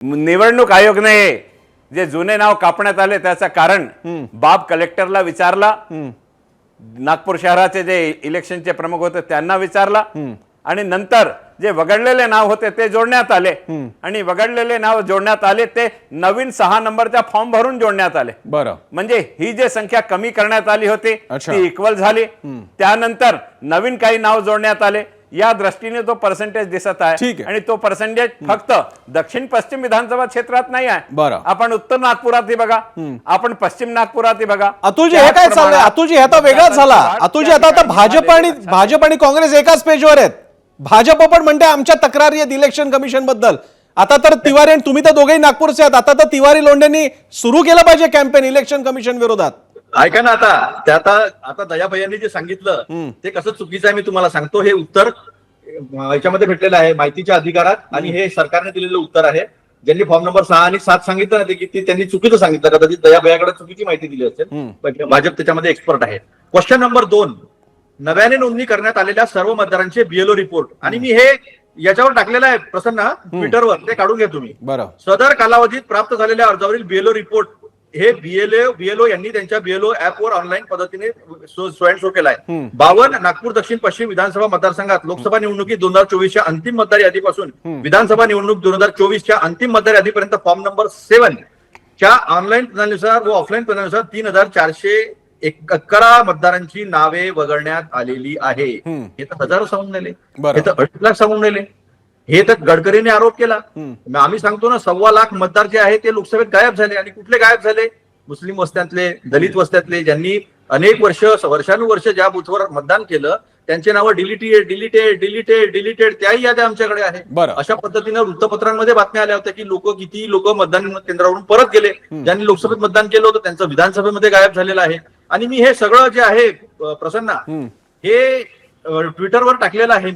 निवडणूक आयोगने जे जुने नाव कापण्यात आले त्याचं कारण बाब कलेक्टरला विचारला, नागपूर शहराचे जे इलेक्शनचे प्रमुख होते त्यांना विचारला आणि नंतर जे वगळलेले नाव होते ते जोडण्यात आले आणि वगळलेले नाव जोडण्यात आले ते नवीन 6 नंबरचा फॉर्म भरून जोडण्यात आले। बरं, म्हणजे ही जे संख्या कमी करण्यात आली होती ती इक्वल झाली। त्यानंतर नवीन काही नाव जोडण्यात आले, या दृष्टीने तो पर्सेंटेज दिसत आहे आणि तो पर्सेंटेज फक्त दक्षिण पश्चिम विधानसभा क्षेत्रात नाही आहे। आपण उत्तर नागपुरातही बघा, आपण पश्चिम नागपुरातही बघा। अतुलजी हे काय चाललंय? अतुलजी हे आता वेगळाच झाला। अतुलजी आता भाजप आणि काँग्रेस एकाच पेजवर आहेत। भाजप पण म्हणते आमच्या तक्रारी आहेत इलेक्शन कमिशन बद्दल। आता तर तिवारी, तुम्ही तर दोघेही नागपूरचे आहात, आता तर तिवारी लोंढेंनी सुरू केलं पाहिजे कॅम्पेन इलेक्शन कमिशन विरोधात। ऐका ना, आता दयाभैयांनी जे सांगितलं ते कसं चुकीचं आहे मी तुम्हाला सांगतो। हे उत्तर याच्यामध्ये भेटलेलं आहे माहितीच्या अधिकारात आणि हे सरकारने दिलेलं उत्तर आहे। ज्यांनी फॉर्म नंबर 6 आणि 7 सांगितलं ना ते त्यांनी चुकीचं सांगितलं, कदाचित दयाभैयाकडे चुकीची माहिती दिली असेल। भाजप त्याच्यामध्ये एक्सपर्ट आहे। क्वेश्चन नंबर 2, नव्याने नोंदणी करण्यात आलेल्या सर्व मतदारांचे बीएलओ रिपोर्ट, आणि मी हे याच्यावर टाकलेलं आहे प्रसन्न ट्विटरवर, ते काढून घ्या तुम्ही। सदर कालावधीत प्राप्त झालेल्या अर्जावरील बीएलओ रिपोर्ट हे बीएलओ यांनी त्यांच्या बीएलओ ऍपवर ऑनलाईन पद्धतीने स्वयं शो केलाय। 52 नागपूर दक्षिण पश्चिम विधानसभा मतदारसंघात लोकसभा निवडणुकीत 2024च्या अंतिम मतदार यादीपासून विधानसभा निवडणूक 2024च्या अंतिम मतदार यादीपर्यंत फॉर्म नंबर 7 च्या ऑनलाईन प्रणालीनुसार व ऑफलाईन प्रणालीनुसार 3411 मतदारांची नावे वगळण्यात आलेली आहे। हे तर हजारो सांगून नेले, हे तर 8 लाख सांगून नेले, हे तर गडकरीने आरोप केला। आम्ही सांगतो ना 1.25 लाख मतदार जे आहे ते लोकसभेत गायब झाले। आणि कुठले गायब झाले? मुस्लिम वस्त्यातले, दलित वस्त्यातले, ज्यांनी अनेक वर्षानुवर्ष ज्या बूथवर मतदान केलं त्यांचे नावं डिलीटेड त्याही याद्या आमच्याकडे आहे। अशा पद्धतीने वृत्तपत्रांमध्ये बातम्या आल्या होत्या की किती लोक मतदान केंद्रावरून परत गेले, ज्यांनी लोकसभेत मतदान केलं होतं त्यांचं विधानसभेमध्ये गायब झालेलं आहे। आणि मी हे सगळं जे आहे प्रसन्न हे ट्विटरवर टाकलेलं आहे।